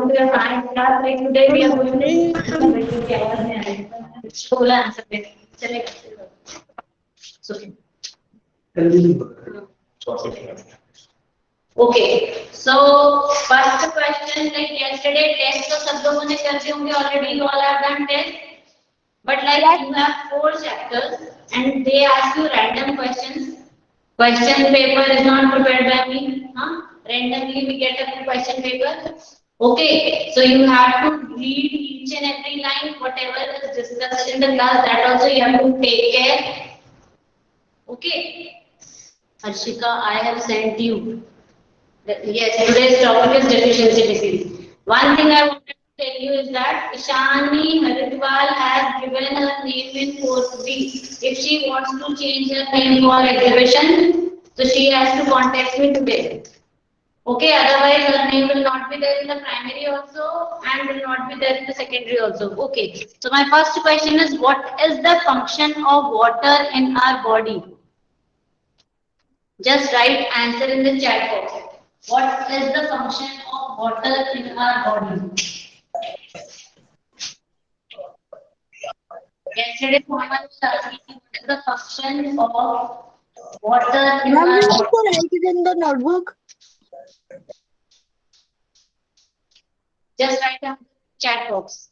welcome to your science class. Like today we are going to बोला answer देने चलेगा Okay, so first question, like yesterday test तो सब लोगों ने कर दिए होंगे already. You all have done test, but like you have 4 chapters and they ask you random questions. Question paper is not prepared by me. Randomly we get a question paper. Okay, so you have to read each and every line, whatever is discussed in the class. That also you have to take care. Okay, Harshika, I have sent you. Yes, today's topic is deficiency disease. One thing I wanted to tell you is that Ishani Haridwar has given her name in 4B. If she wants to change her name for exhibition, so she has to contact me today. Okay, otherwise her name will not be there in the primary also and will not be there in the secondary also. Okay, so my first question is, what is the function of water in our body? Just write answer in the chat box. What is the function of water in our body? Yesterday, someone was asking what is the function of water in our body. Write it in the notebook. Just write down the chat box.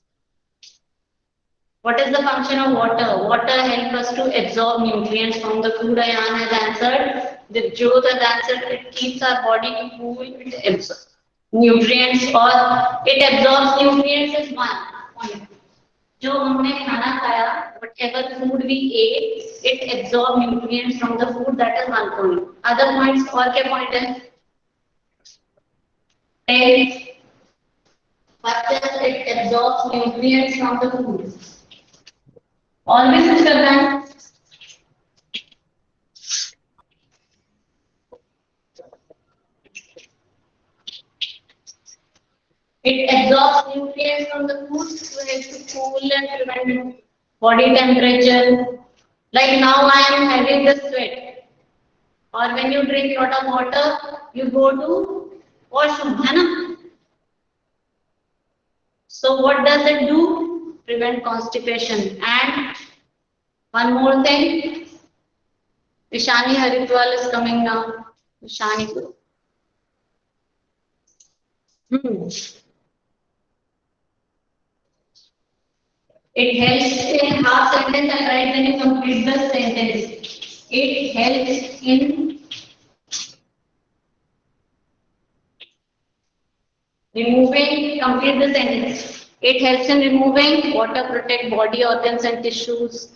What is the function of water? Water helps us to absorb nutrients from the food. Ayan has answered. The Jyot has answered. It keeps our body cool. It absorbs nutrients, or it absorbs nutrients is one point. जो हमने खाना खाया, whatever food we ate, it absorbs nutrients from the food. That is one point. Other points, और क्या point है? First, it absorbs nutrients from the food. और भी कुछ करता है? It absorbs nutrients from the food to help to cool and prevent body temperature. Like now I am having the sweat. Or when you drink a lot of water, you go to washroom, है ना? So what does it do? Prevent constipation. And one more thing, Ishani Haridwar is coming now. Ishani. It helps in half sentence and write when you complete the sentence. It helps in removing, complete the sentence. It helps in removing water, protect body organs and tissues.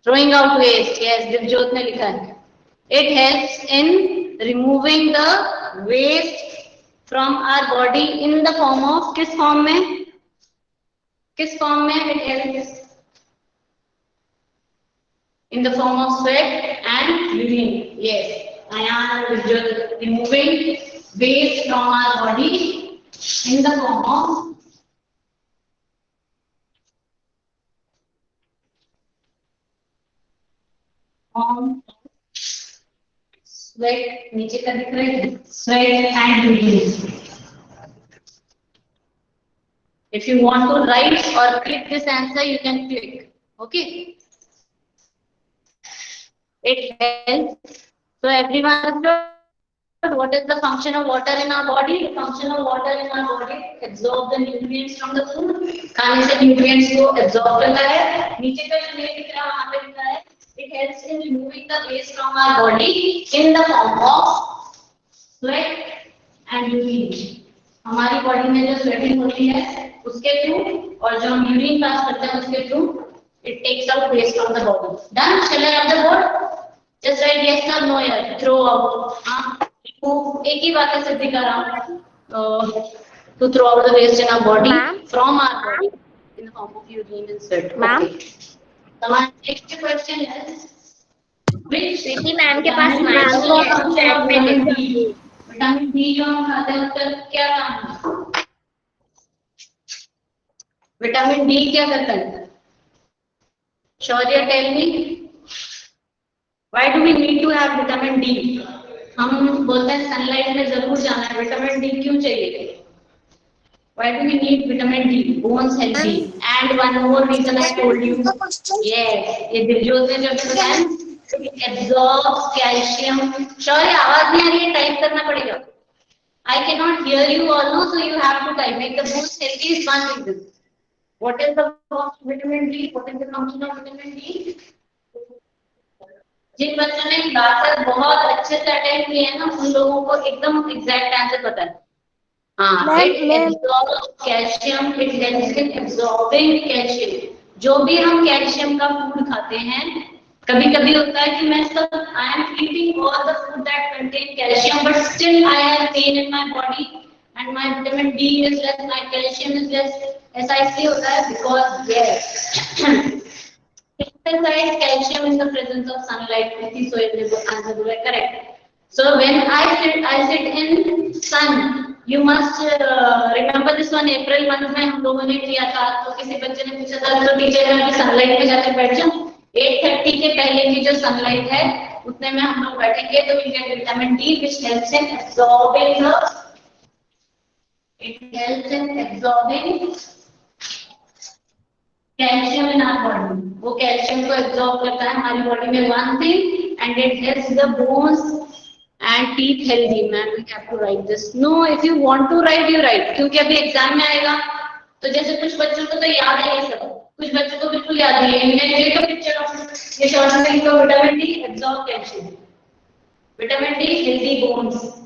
Throwing out waste. Yes, Divjot ne likha hai. It helps in removing the waste from our body in the form of, किस form में? किस form में it helps? In the form of sweat and urine. Yes, Ayan is removing waste from our body in the form of sweat. नीचे का दिख रहा है, sweat and urine. If you want to write or click this answer, you can click. Okay. It helps. So everyone understood what is the function of water in our body? The function of water in our body absorb the nutrients from the food. खाने से nutrients को absorb करता है. नीचे का जो नहीं दिख रहा वहाँ पे लिखा है. It helps in removing the waste from our body in the form of sweat and urine. हमारी बॉडी में जो स्वेटिंग होती है उसके थ्रू और जो हम यूरिन पास करते हैं उसके through it takes out waste from the body. Done? Shall I have the board? Just write yes or no here. Throw out. एक ही बात है सिद्धि कर रहा हूँ. To throw out the waste in our body from our body in the form of urine and sweat. Ma'am? Okay. So my next question is, which Preeti ma'am के पास ma'am को chat में लिखिए. विटामिन डी जो हम खाते हैं उसका क्या काम है? विटामिन डी क्या करता है? Shaurya, tell me, why do we need to have vitamin D? हम बोलते हैं सनलाइट में जरूर जाना है. विटामिन डी क्यों चाहिए? Why do we need vitamin D? Bones healthy. And one more reason I told you. Yes, ये दिलजोत ने जो बताया, it absorbs calcium. Sorry, आवाज नहीं आ रही है, टाइप करना पड़ेगा. I cannot hear you all, no, so you have to type. Make the bones healthy is one reason. What is the vitamin D? What is the function of vitamin D? जिन बच्चों ने classes बहुत अच्छे से attend किए हैं ना, उन लोगों को एकदम एग्जैक्ट आंसर पता है. हाँ, it absorbs calcium, it helps in absorbing calcium. जो भी हम कैल्शियम का फूड खाते हैं, कभी कभी होता है कि मैं सब I am eating all the food that contain calcium, but still I have pain in my body and my vitamin D is less, my calcium is less. ऐसा इसलिए होता है because yes. Synthesize calcium in the presence of sunlight. So answer correct. So when I sit in sun, you must remember this one. April month में हम लोगों ने किया था, तो किसी बच्चे ने पूछा था तो टीचर ने सनलाइट में जाके बैठ जाओ. 8:30 के पहले की जो सनलाइट है उतने में हम लोग बैठेंगे तो we'll get vitamin D which helps in absorbing the. It helps in absorbing calcium in our body. वो कैल्शियम को एब्जॉर्ब करता है हमारी बॉडी में, one thing, and it helps the bones and teeth healthy. Ma'am we have to write this. No, if you want to write you write, क्योंकि अभी exam में आएगा. तो जैसे कुछ बच्चों को तो याद है ये सब, कुछ बच्चों को बिल्कुल याद नहीं है. ये तो पिक्चर ऑफ ये शॉर्ट में लिखो vitamin D absorb calcium, vitamin D healthy bones.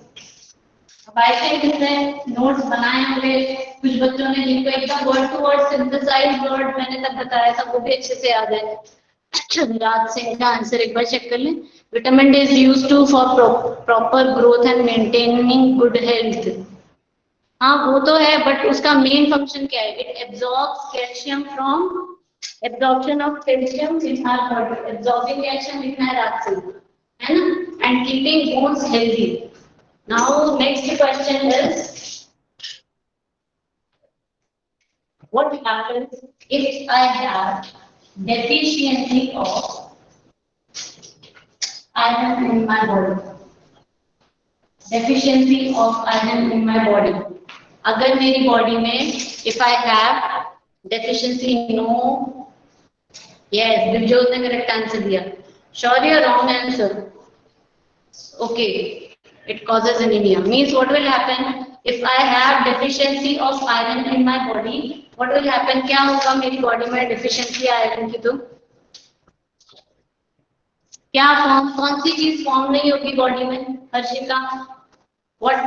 अब ऐसे कितने नोट्स बनाए होंगे कुछ बच्चों ने जिनको एकदम word to word synthesise word मैंने तब बताया था वो भी अच्छे से याद है. राज सिंह का आंसर एक बार चेक कर लें. Vitamin D is used to for proper growth and maintaining good health. हाँ वो तो है, बट उसका मेन फंक्शन क्या है? It absorbs calcium from absorption of calcium in our body. Absorbing calcium लिखना है राज सिंह, है ना, and keeping bones healthy. Now next question is, what happens if I have deficiency of iron in my body? Deficiency of iron in my body. अगर मेरी body में if I have deficiency, no, yes, Diljot ने correct answer दिया. Sure or wrong answer? Okay. It causes anemia. Means what will happen if I have deficiency of iron in my body? What will happen? क्या होगा मेरी body में deficiency iron की? तो क्या form, कौन सी चीज फॉर्म नहीं होगी बॉडी में? Harshika, what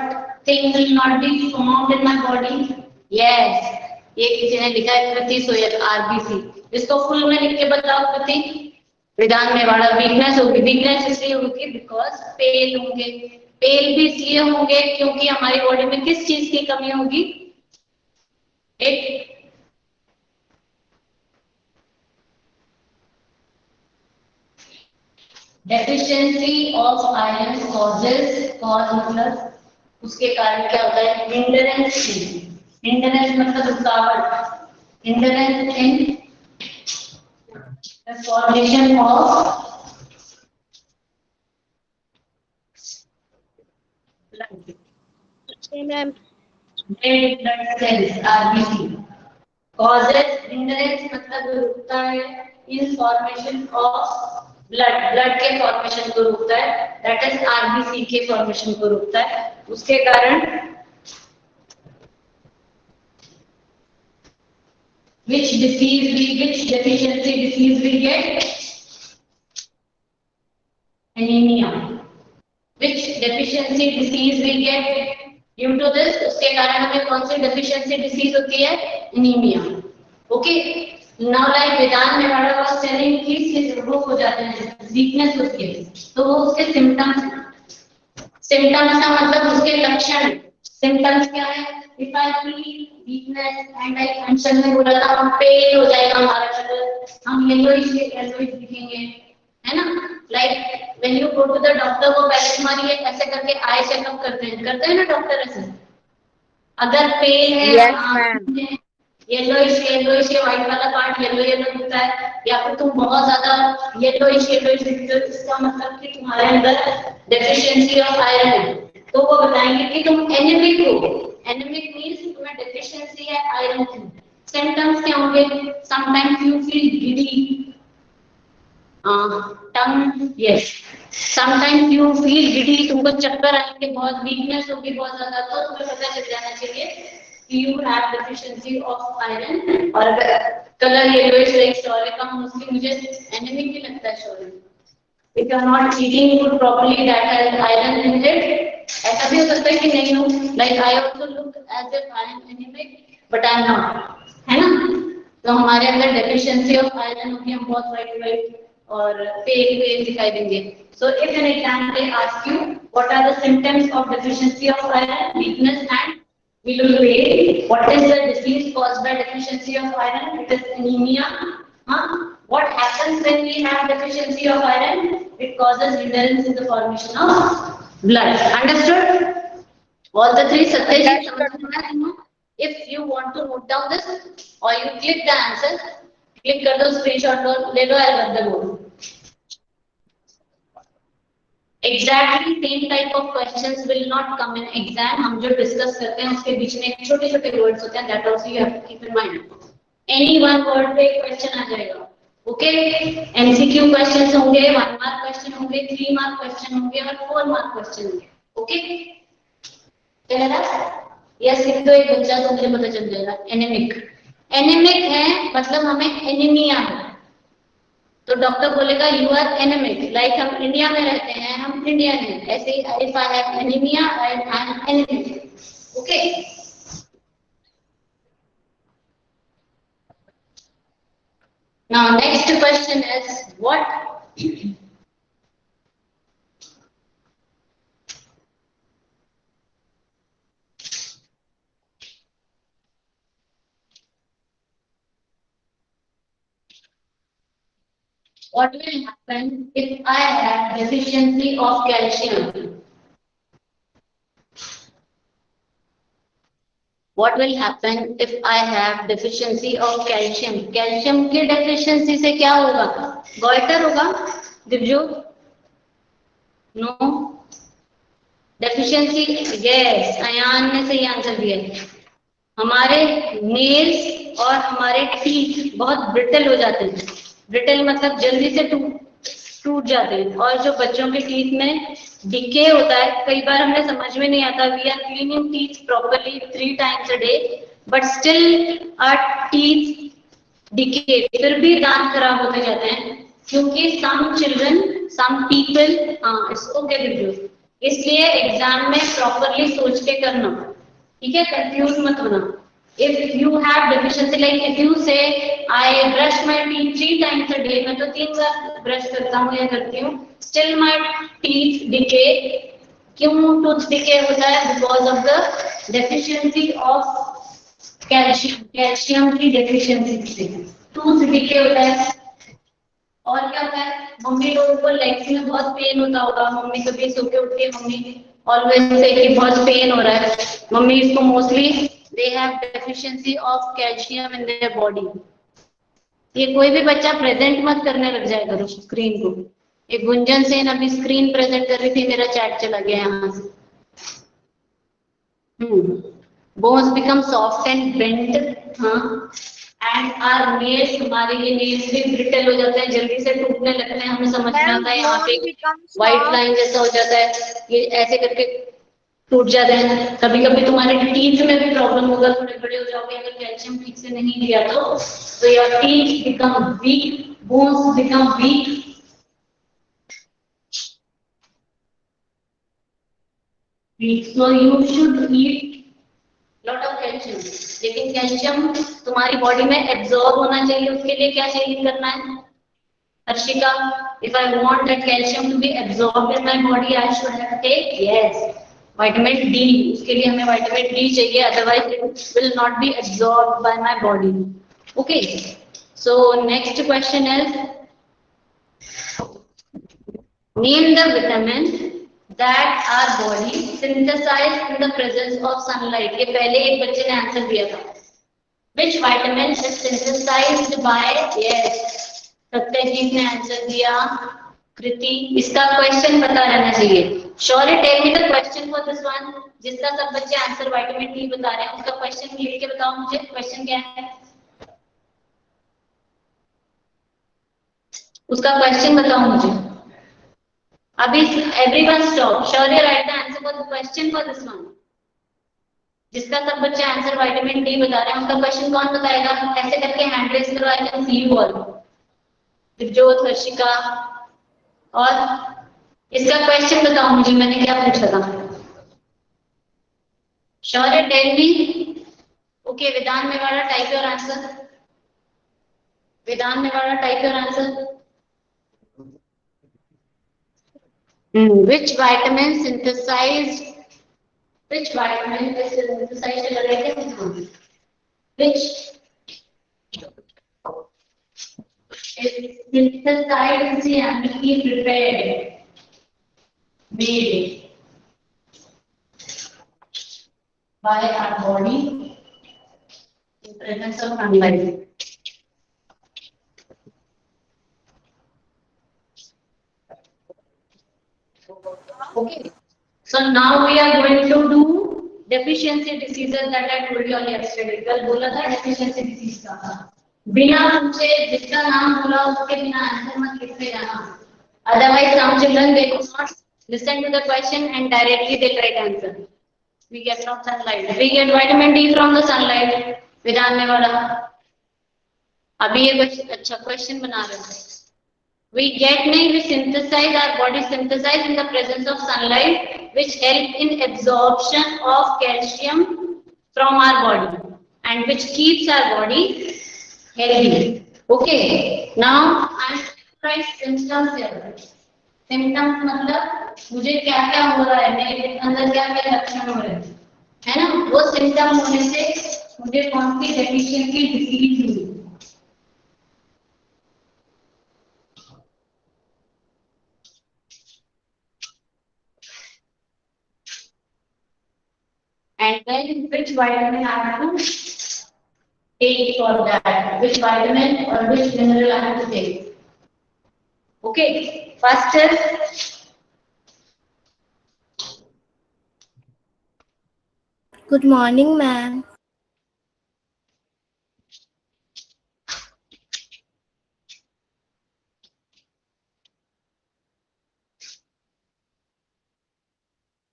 thing will not be formed in my body? Yes, ये किसी ने लिखा है कृति सोयल RBC. इसको फुल में लिख के बताओ कृति. विधान में बड़ा वीकनेस होगी. वीकनेस इसलिए होगी बिकॉज पेल होंगे. पेल भी इसलिए होंगे क्योंकि हमारी बॉडी में किस चीज की कमी होगी? एक deficiency of iron causes, cause मतलब उसके कारण क्या होता है? हिंडरेंस. हिंडरेंस मतलब रुकावट. Hindrance in the formation of ma'am red blood cells RBC. Causes hindrance मतलब रुकता है in formation of blood. blood के formation को रुकता है. that is RBC के formation को रुकता है. उसके कारण which deficiency disease we get? Anemia. Which deficiency disease we get due to this? उसके कारण हमें कौन सी deficiency disease होती है? Anemia. Okay. Now like वेदांत में बड़ा was telling कि सिर्फ रोग हो जाते हैं, weakness होती है, तो वो उसके symptoms. Symptoms का मतलब उसके लक्षण. Symptoms क्या है? If I feel weakness and I mention में बोला था हम pale हो जाएगा हमारा शरीर, हम yellowish दिखेंगे, है ना. Like when you go to the doctor, वो पहले तुम्हारी ऐसे करके आई चेकअप करते हैं ना डॉक्टर ऐसे. अगर पेल है येलोइश व्हाइट वाला पार्ट येलो दिखता है, या फिर तुम बहुत ज्यादा येलोइश दिखते हो, इसका मतलब कि तुम्हारे अंदर डेफिशिएंसी ऑफ आयरन है. तो वो बताएंगे कि तुम एनीमिक हो. एनीमिक मींस तुम्हें डेफिशिएंसी है आयरन की। सिम्टम्स क्या होंगे? Sometimes you feel giddy, tongue, yes, sometimes you feel giddy, तुमको चक्कर आएंगे, बहुत वीकनेस होगी बहुत ज्यादा, तो तुम्हें पता चल जाना चाहिए कि you have deficiency of iron. और कलर येलोइश लाइक शौर्य का मोस्टली मुझे एनीमिक ही लगता है शौर्य। If you are not eating food properly that has iron in it, ऐसा भी हो सकता है कि नहीं हो, like I also look as if I am anemic, but I am not, है ना? तो हमारे अंदर deficiency of iron होगी, हम बहुत white और pale दिखाई देंगे. So if an exam they ask you what are the symptoms of deficiency of iron, weakness and we will wait. What is the disease caused by deficiency of iron? It is anemia. What happens when we have deficiency of iron? It causes hindrance in the formation of blood. Understood? All the three Satyajit. If you want to note down this, or you click the answer, click कर दो screenshot और ले लो अलग board. Exactly same type of questions will not come in exam. हम जो discuss करते हैं उसके बीच में छोटे-छोटे words होते हैं. That also you have to keep in mind. Any one word पे question आ जाएगा. ओके, एमसीक्यू क्वेश्चंस होंगे, 1 मार्क क्वेश्चन होंगे, 3 मार्क क्वेश्चन होंगे और 4 मार्क क्वेश्चन होंगे. ओके, चलेगा? यस, लिख दो एक बच्चा तो मुझे पता चल जाएगा. एनीमिक, एनीमिक है मतलब हमें एनीमिया है, तो डॉक्टर बोलेगा यू आर एनीमिक. लाइक हम इंडिया में रहते हैं, हम इंडियन हैं, ऐसे ही if I have anaemia I am anaemic. Okay, now next question is what what will happen if I have deficiency of calcium? What will happen if I have deficiency of calcium? Calcium की deficiency से क्या होगा? Goiter होगा? दिव्यो? No. Deficiency? Yes. Ayan ने सही answer दिया. हमारे nails और हमारे teeth बहुत brittle हो जाते हैं. Brittle मतलब जल्दी से टूट जाते हैं. और जो बच्चों के टीथ में डिके होता है, कई बार हमें समझ में नहीं आता. We are cleaning teeth properly 3 times a day, but still our teeth decay, फिर भी दांत खराब होते जाते हैं क्योंकि सम चिल्ड्रन, सम पीपल, इसको क्या वीडियो. इसलिए एग्जाम में प्रॉपर्ली सोच के करना, ठीक है? कंफ्यूज मत होना. If you have deficiency, like if you say I brush my teeth 3 times a day, मैं तो 3 बार ब्रश करता हूँ या करती हूँ, still my teeth decay. क्यों tooth decay होता है? Because of the deficiency of calcium. Calcium की deficiency से tooth decay होता है. और क्या होता है? मम्मी लोगों को लेग्स में बहुत पेन होता होगा. मम्मी कभी सो के उठती है, मम्मी ऑलवेज से कि बहुत पेन हो रहा है. मम्मी इसको mostly they have deficiency of calcium in their body. ये कोई भी बच्चा प्रेजेंट मत करने लग जाए करो स्क्रीन को. एक गुंजन सेन अभी स्क्रीन प्रेजेंट कर रही थी, मेरा चैट चला गया यहाँ से. bones become soft and bent. हाँ, and our nails, हमारे ये nails भी brittle हो जाते हैं, जल्दी से टूटने लगते हैं. हमें समझ में आता है यहाँ पे व्हाइट लाइन जैसा हो जाता है, ये ऐसे करके टूट जाते हैं. कभी कभी तुम्हारे टीथ में भी प्रॉब्लम होगा, थोड़े बड़े हो जाओगे अगर कैल्शियम ठीक से नहीं लिया तो your teeth become weak, bones become weak. So you should eat lot of calcium. लेकिन कैल्शियम तुम्हारी बॉडी में एब्जॉर्ब होना चाहिए, उसके लिए क्या चाहिए करना है? Harshika, if I want that calcium to be absorbed in my body, I should have to take, yes, vitamin D. उसके लिए हमें vitamin D चाहिए, otherwise it will not be absorbed by my body. Okay, so next question is name the vitamin that our body synthesize in the presence of sunlight. ये पहले एक बच्चे ने answer दिया था. Which vitamin is synthesized by? Yes, Satyajit ने answer दिया. कृति, इसका क्वेश्चन पता रहना चाहिए. Shaurya tell me the question for this one, जिसका सब बच्चे आंसर विटामिन डी बता रहे हैं, उसका क्वेश्चन लिख के बताओ मुझे, क्वेश्चन क्या है उसका क्वेश्चन बताओ मुझे अभी। Everyone stop, Shaurya right the answer for the question for this one, जिसका सब बच्चे आंसर विटामिन डी बता रहे हैं, उनका क्वेश्चन कौन बताएगा? ऐसे करके हैंड रेज करो, I can see you all, Divyot, Harshika, और इसका क्वेश्चन बताओ मुझे, मैंने क्या पूछा था? Shaurya tell me. Okay, Vedant Mewada, type your answer. Vedant Mewada, type your answer. Which vitamin synthesized? Which vitamin is synthesized? Which is synthesized and prepared, made by our body in presence of sunlight. Okay. So now we are going to do deficiency diseases that I told you all yesterday. कल बोला था deficiency disease का। बिना पूछे जिसका नाम बोला उसके बिना आंसर मत लिखते जाना। Otherwise, some children they will not listen to the question and directly they write answer. We get from sunlight. We get vitamin D from the sunlight. विधान में वाला। अभी ये अच्छा क्वेश्चन बना रहे हैं। We get नहीं, we synthesize, our body synthesize in the presence of sunlight, which help in absorption of calcium from our body and which keeps our body healthy. Okay, now I'm trying symptoms here. Symptoms मतलब मुझे क्या क्या हो रहा है, मेरे अंदर क्या क्या लक्षण हो रहे हैं, है ना? वो सिम्टम होने से मुझे कौन सी डेफिशिएंसी डिसीज हुई। And then which vitamin I have to take for that, which vitamin or which mineral I have to take. Okay, first is Good morning, ma'am.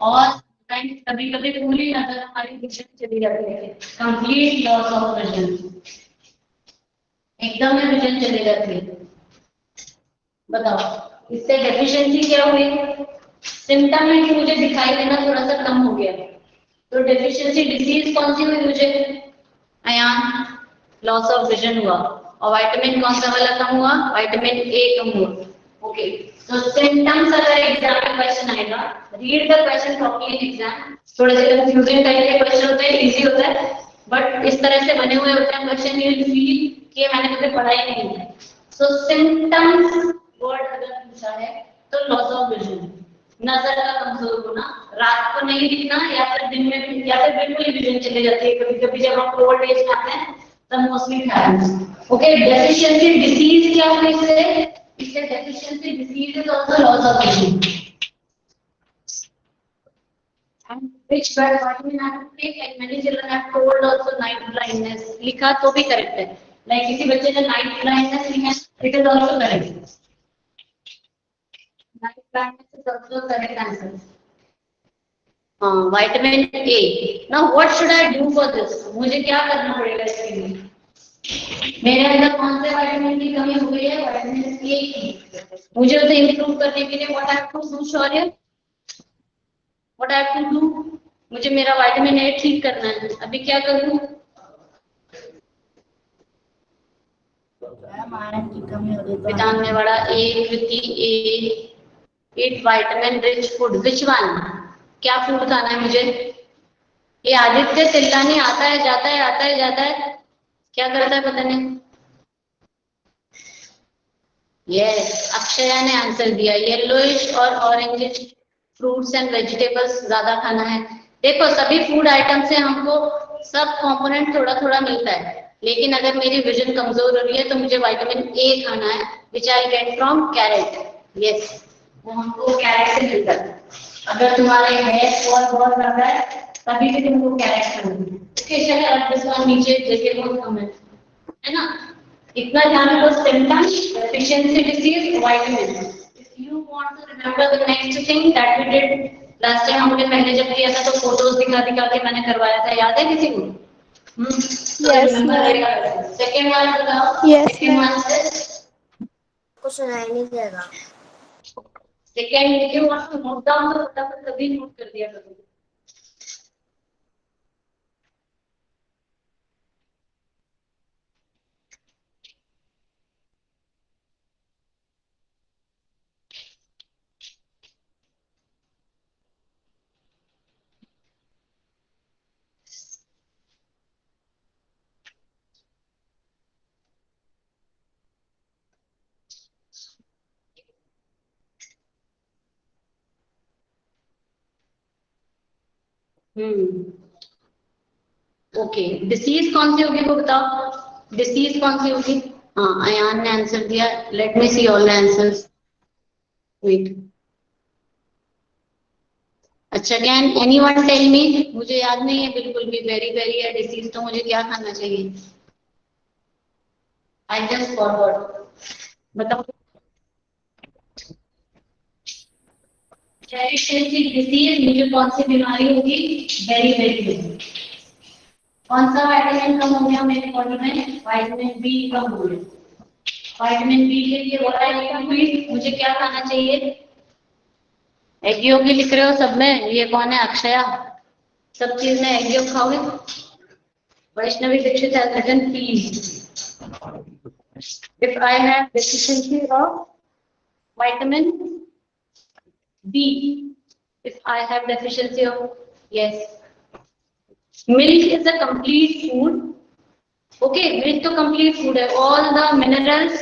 और कभी कभी पूरी नजर हमारी विजन चली जाती है, कंप्लीट लॉस ऑफ विजन, एकदम में विजन चली जाती है। बताओ इससे डेफिशिएंसी क्या हुई? सिम्टम है कि मुझे दिखाई देना थोड़ा सा कम हो गया, तो डेफिशिएंसी डिसीज कौन सी हुई मुझे? अयान, लॉस ऑफ विजन हुआ। और विटामिन कौन सा वाला कम हुआ? विटामिन ए कम हुआ। ओके, तो सिम्टम्स अगर एग्जाम में क्वेश्चन आएगा, read the question properly in exam. थोड़े से कंफ्यूजिंग टाइप के क्वेश्चन होते हैं, इजी होता है, बट इस तरह से बने हुए होते हैं क्वेश्चन, यू विल फील कि मैंने कभी पढ़ा ही नहीं है। सो सिम्टम्स वर्ड अगर पूछा है तो लॉस ऑफ विजन, नजर का कमजोर होना, रात को नहीं दिखना, या फिर दिन में भी, या फिर बिल्कुल विजन चले जाती है कभी कभी जब हम ओल्ड एज में आते हैं तब mostly happens. Okay, deficiency disease क्या है? इससे deficiency disease is also loss of vision. And which vitamin I have to take, and many children have told also night blindness, लिखा तो भी करेक्ट है, लाइक किसी बच्चे ने नाइट ब्लाइंडनेस लिखा, it is also correct. Night blindness is also correct answer. Vitamin A. Now what should I do for this? मुझे क्या करना पड़ेगा इसके लिए? मेरे अंदर कौन से विटामिन की कमी हो गई है? विटामिन ए की। मुझे उसे इंप्रूव करने के लिए what I have to do? Shaurya, what I have to do? मुझे मेरा विटामिन ए ठीक करना है, अभी क्या करूं? विटामिन में बड़ा ए, कृति ए, eat vitamin rich food. Which one? क्या फूड खाना है मुझे? ये आदित्य तिल्लानी आता है जाता है, आता है जाता है, क्या करता है पता नहीं। यस, अक्षया ने आंसर दिया, येलोइश और ऑरेंजिश फ्रूट्स एंड वेजिटेबल्स ज्यादा खाना है। देखो सभी फूड आइटम से हमको सब कंपोनेंट थोड़ा थोड़ा मिलता है, लेकिन अगर मेरी विजन कमजोर हो रही है तो मुझे विटामिन ए खाना है, which I get from carrot. Yes, वो हमको कैरेट से मिलता है। अगर तुम्हारे हेयर फॉल बहुत ज्यादा है तभी भी तुमको कैरेट करना है। ओके चलो अब दिस वन नीचे जगह बहुत कम है ना। इतना ध्यान रखो symptoms deficiency disease vitamin. If you want to remember the next thing that we did last time हमने पहले जब किया था तो फोटोज दिखा दिखा के मैंने करवाया था, याद है किसी को? Yes, ma'am. सेकंड वन बताओ। Yes, second ma'am. वन कुछ सुनाई नहीं देगा। Second if you want to note down तो फटाफट कभी नोट कर दिया करो। ओके डिसीज कौन सी होगी वो बताओ। डिसीज कौन सी होगी? हाँ अयान ने आंसर दिया। Let me see all the answers. Wait. अच्छा कैन एनीवन टेल मी? मुझे याद नहीं है बिल्कुल भी। वेरी वेरी है डिसीज तो मुझे क्या खाना चाहिए? I just forgot. बताओ। डिसीज मुझे कौन सी बीमारी होगी? Very very. कौन सा विटामिन कम हो गया मेरे बॉडी में? विटामिन बी कम हो गया। विटामिन बी के लिए बोला है मुझे क्या खाना चाहिए? एग योगी लिख रहे हो सब में? ये कौन है? अक्षया। सब चीज में एग योग खाओगे? Vaishnavi Dixit has written peas. If I have deficiency of vitamin B, if I have deficiency of, yes, milk is a complete food. Okay, milk तो complete food है. All the minerals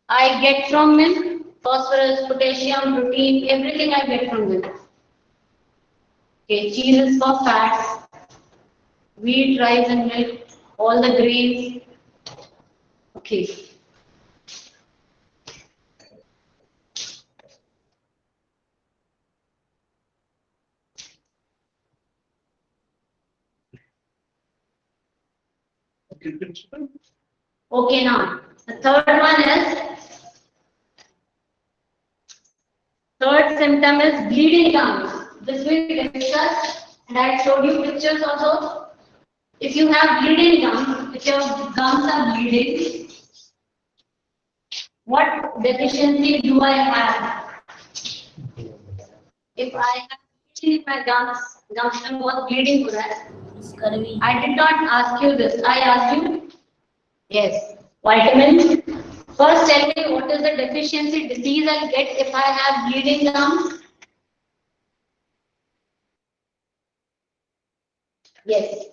I get from milk, phosphorus, potassium, protein, everything I get from milk. Okay, cheese is for fats. Wheat, rice and milk, all the grains. Okay. Okay, now the third one is, third symptom is bleeding gums. This we discussed and I showed you pictures also. If you have bleeding gums, if your gums are bleeding, what deficiency do I have? If I have bleeding in my gums and what bleeding हो रहा है? I did not ask you this. I asked you. Yes. Vitamins. First, tell me what is the deficiency disease I'll get if I have bleeding gums? Yes.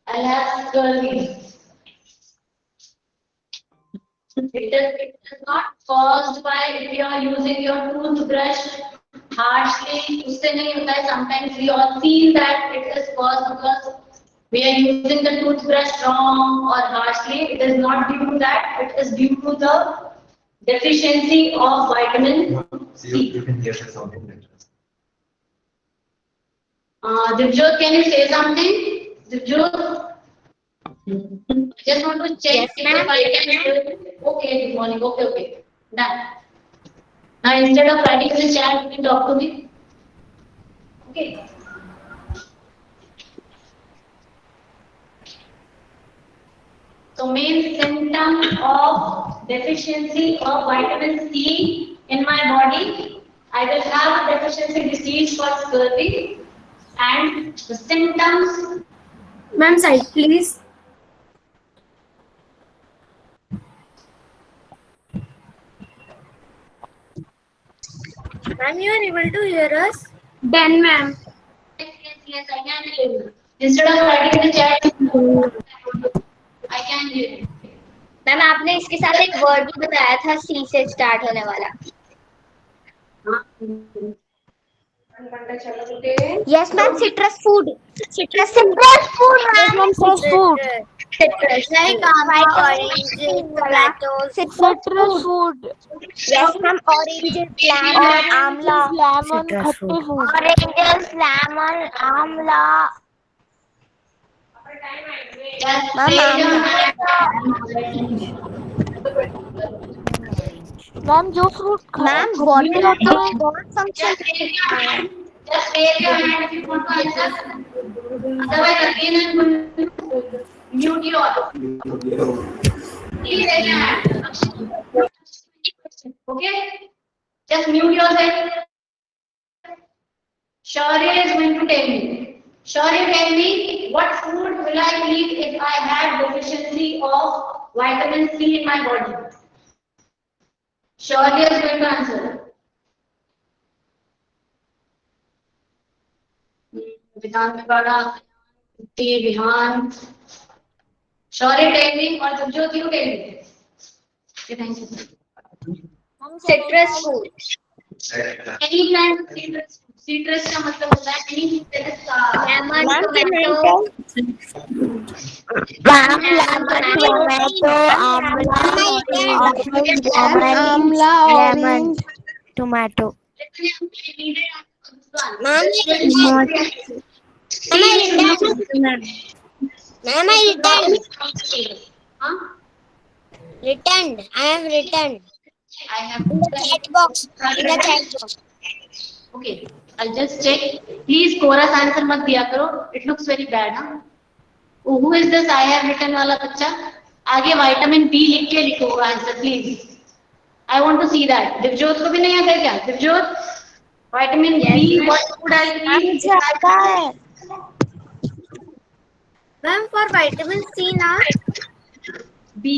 I'll have scurvy. It is not caused by if you are using your toothbrush harshly. उससे नहीं होता है. Sometimes we all feel that it is caused because we are using the toothbrush wrong or harshly. It is not due to that. It is due to the deficiency of vitamin C. Divjot, can you say something? Divjot? Just want to check if I can. Okay, good morning. Okay. Done. Now instead of writing in the chat, you can talk to me. Okay. So main symptom of deficiency of vitamin C in my body, I will have a deficiency disease for scurvy, and the symptoms. Ma'am, side please. Ma'am, you are able to hear us? Then, ma'am. Yes, I can hear you. Instead of writing in the chat, I can hear you. Ma'am आपने इसके साथ एक word भी बताया था सी से start होने वाला. Yes, ma'am. Citrus food. Citrus food. Yes, ma'am. Citrus food. Citrus. Like White orange, tomatoes. citrus food. Yes, ma'am. Oranges, lemon, amla. Lemon, खट्टे food. Oranges, lemon, amla. Just Ma'am, raise your amla. hand. Ma'am जो fruit ma'am water होते हैं बहुत function Just raise your hand if you want to answer. Otherwise, again I'm going to mute you all. Please raise your hand. Okay? Just mute yourself. Shaurya is going to tell me. Shaurya, tell me what food will I eat if I had deficiency of vitamin C in my body? Shaurya is going to answer. विधान में बड़ा विधान शौर्य technique और जगज्योति को technique Citrus food. Any plant citrus का मतलब होता है any Lemon, tomato. Amla orange tomato Returned. I have returned. I have In the chat box. In the chat box. okay I'll just check please chorus answer मत दिया करो it looks very bad huh who is this I have written वाला बच्चा आगे vitamin B लिख के लिखो answer please I want to see that Divjot को भी नहीं आता क्या Divjot vitamin B what food I eat आता है Ma'am, for vitamin C na. B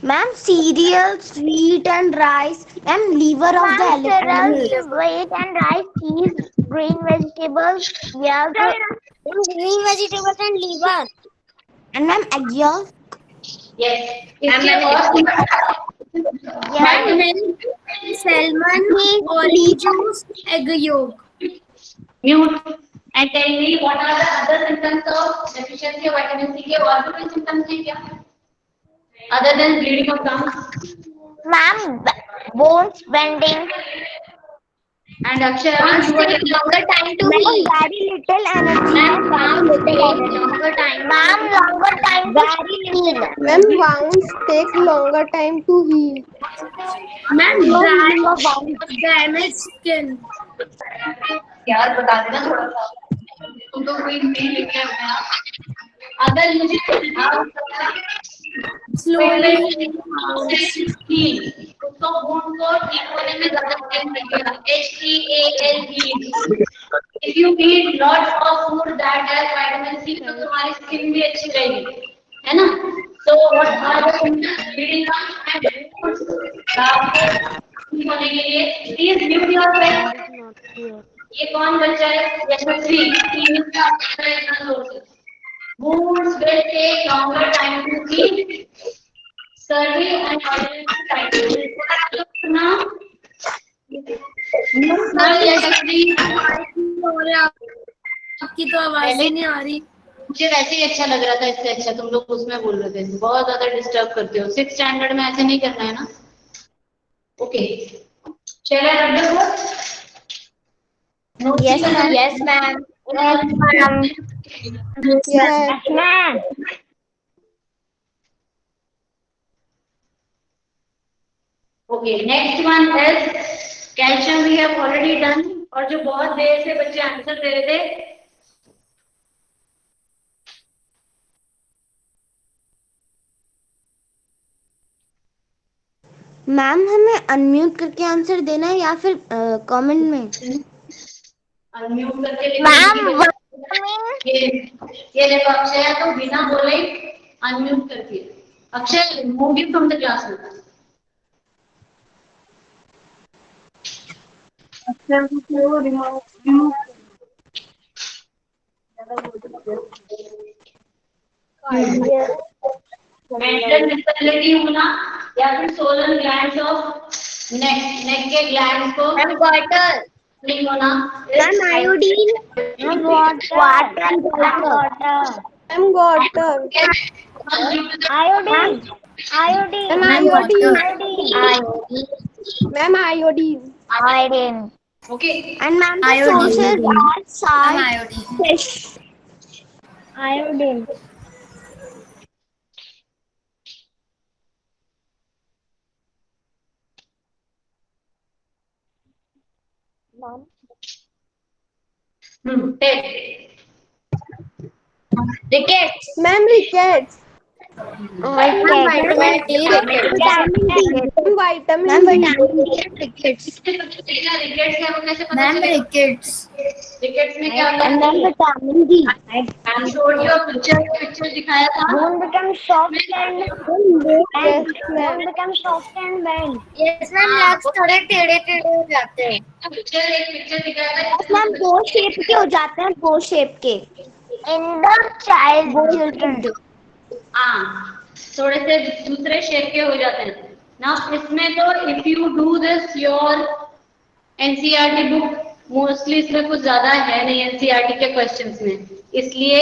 ma'am cereals, wheat and rice, and liver of the elephant. Wheat and rice, cheese, green vegetables, yeah. Green vegetables and liver. And ma'am, egg yolk. yes इसके और Vitamin, salmon, orange juice, egg yolk. mute and tell me what are the other symptoms of deficiency of vitamin C के और भी कोई symptoms हैं क्या other than bleeding of gums Ma'am, bones bending. and Akshay Longer time to heal. Very little energy. Longer time. Ma'am, longer time to heal. Ma'am, wounds take longer time to heal. Ma'am, damaged skin. यार बता देना थोड़ा सा तुम तो कोई mail लेके आए हो अगर मुझे Slowly. तो बूंद को ठीक होने में ज्यादा टाइम लगेगा HEAL if you eat lots of food that has vitamin C तो तुम्हारी स्किन भी अच्छी रहेगी है ना so what are the symptoms bleeding gums and ठीक होने के लिए please mute yourself ये कौन बच्चा है यशस्वी तीन का इतना जोर wounds will take longer time to heal survey and alternative now आपकी तो आवाज ही नहीं आ रही मुझे वैसे ही अच्छा लग रहा था इससे अच्छा तुम लोग उसमें बोल रहे थे बहुत ज्यादा डिस्टर्ब करते हो 6th स्टैंडर्ड में ऐसे नहीं करना है ना ओके चलो रख दो Yes, ma'am. Yes, ma'am. Yes, ma'am. Okay next one is calcium we have already done और जो बहुत देर से बच्चे आंसर दे रहे थे मैम हमें अनम्यूट करके आंसर देना है या फिर कमेंट में अनम्यूट करके मैम ये देखो अक्षय तो बिना बोले अनम्यूट करती है Akshay move you from the class mental disability होना या फिर सोलर ग्लैंड्स ऑफ नेक के ग्लैंड्स को And water. नहीं होना ma'am iodine water Ma'am, water. Iodine. Iodine. Ma'am, iodine. Iodine. Ma'am, iodine. Iodine. Okay. And ma'am, the Iodine. sources are salt, iodine. fish. Iodine. Tell. Rickets. Ma'am, rickets. Vitamin D rickets. Vitamin D. Ma'am, vitamin Ma'am, D. vitamin D and rickets. Rickets है वो कैसे पता ma'am चलेगा? rickets. Rickets में क्या होता And then है? vitamin D. I'm showed you a picture दिखाया था. Bone becomes soft and Yes, bone ma'am. becomes soft and bend. Yes ma'am, legs थोड़े टेढ़े टेढ़े हो जाते हैं. पिक्चर दिखाया था. Yes, मैम दो शेप के हो जाते हैं, दो शेप के. In the children. हाँ, थोड़े से दूसरे शेप के हो जाते हैं ना. इसमें तो if you do this your NCERT book mostly इसमें कुछ ज्यादा है नहीं NCERT के क्वेश्चंस में, इसलिए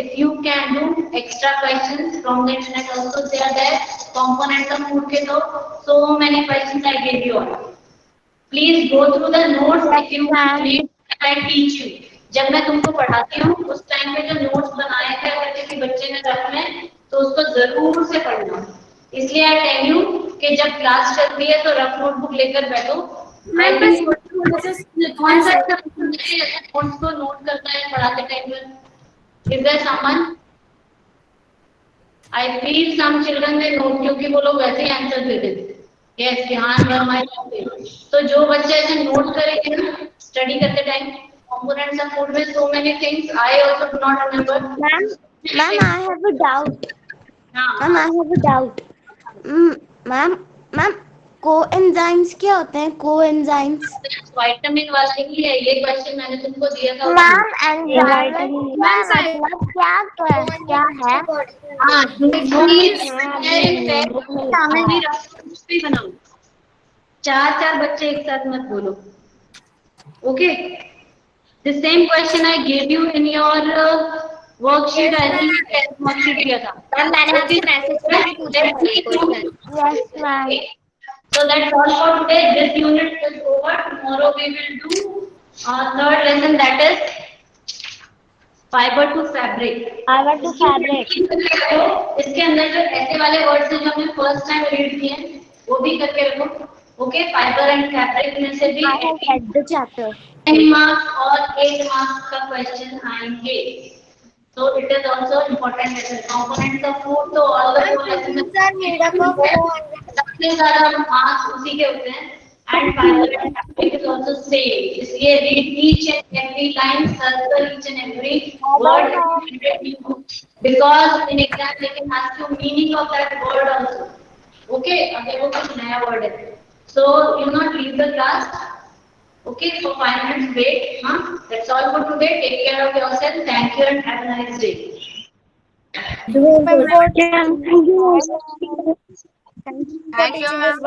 if you can do extra questions from the internet also they are there. Components of food के तो so many questions I gave you all. Please go through the notes if you need I teach you. जब मैं तुमको पढ़ाती हूँ उस time पे जो नोट्स बनाए थे अगर किसी बच्चे ने रख लें तो उसको जरूर से पढ़ना. इसलिए आई टेल यू कि जब क्लास चल रही है तो रफ नोटबुक लेकर बैठो. मैम बस थोड़ा सा कौन सा नोट्स को नोट करता है पढ़ाते टाइम में? Is there someone? I feel some children में नोट क्योंकि वो लोग वैसे ही आंसर दे देते. यस ध्यान रमाई. तो जो बच्चे ऐसे नोट करेंगे ना स्टडी करते time components of food with so many things I also do not remember. Ma'am, I have a doubt. हाँ. Ma'am, I have a doubt. Ma'am, coenzymes क्या होते हैं? Coenzymes. विटामिन वाला ही है ये क्वेश्चन मैंने तुमको दिया था. Ma'am, enzyme मतलब क्या है? हाँ भी बनाओ. चार बच्चे एक साथ मत बोलो. Okay. The same question I gave you in your worksheet. I think worksheet दिया था. मैम मैंने आपसे मैसेज में भी पूछा था ये question. Yes, ma'am. So that's all for today. This unit is over. Tomorrow we will do third lesson, that is fiber to fabric. Fiber to fabric. इसके अंदर जो ऐसे वाले वर्ड्स हैं जो हमने फर्स्ट टाइम रीड किए हैं वो भी करके रखो. ओके. फाइबर एंड फैब्रिक में से भी I have read the chapter. 10 marks और 8 marks का क्वेश्चन आएंगे. So it is also important lesson. Components of food तो all the four lessons sir मेरा को सबसे ज्यादा मार्क्स उसी के होते हैं. And fiber and fabric is also same. इसलिए read each and every line, circle each and every word because in exam they can ask you meaning of that word also. Okay, अगर वो कुछ नया word है. So you not leave the class. Okay, for 5 minutes wait. That's all for today. Take care of yourself. Thank you and have a nice day. Thank you. Thank you, ma'am.